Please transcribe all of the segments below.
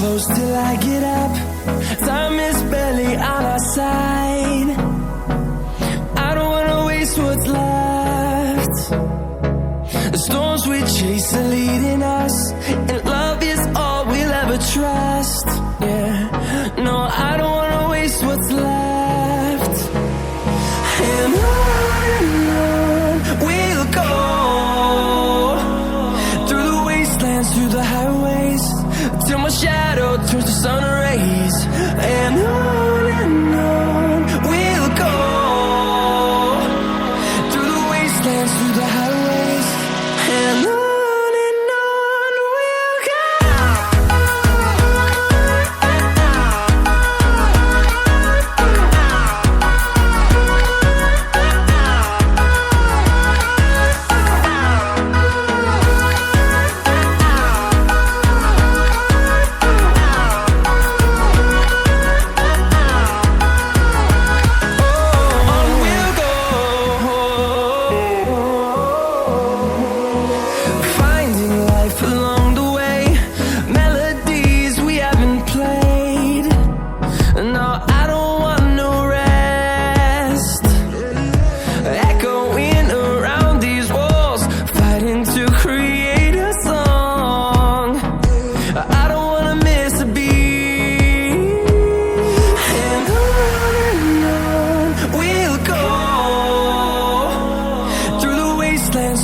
close till I get up. Time is barely on our side. I don't wanna waste what's left. The storms we chase are leading us, and love is all we'll ever trust. Yeah, no, I don't wanna waste what's left. And on we'll go, through the wastelands, through the highways, till my shadow turns to sun rays. And on we'll go, through the wastelands, through the highways, and on we'll go.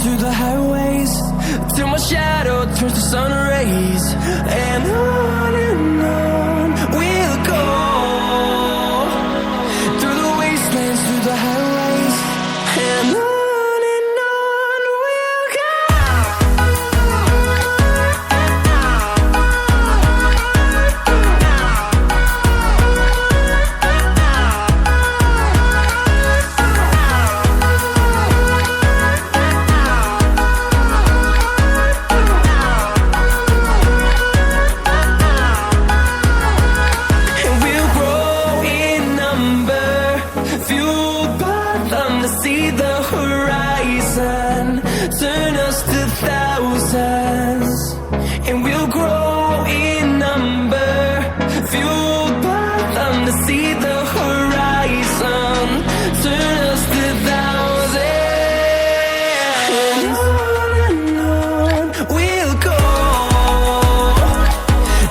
Through the highways, till my shadow turns to sun rays. And on we'll go, through the wastelands, through the highways, and on we'll go. See the horizon, turn us to thousands, and we'll grow in number, fueled by them to see the horizon, turn us to thousands. And on we'll go,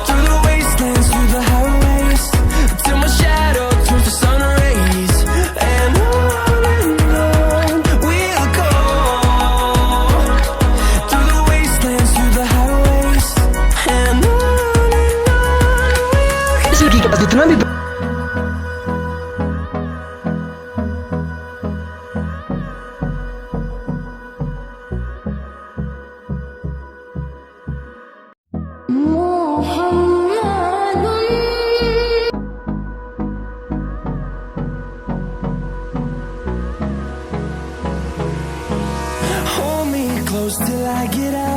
through the wastelands, through the highways, till my shadow turns to sun rays. And hold me close till I get up.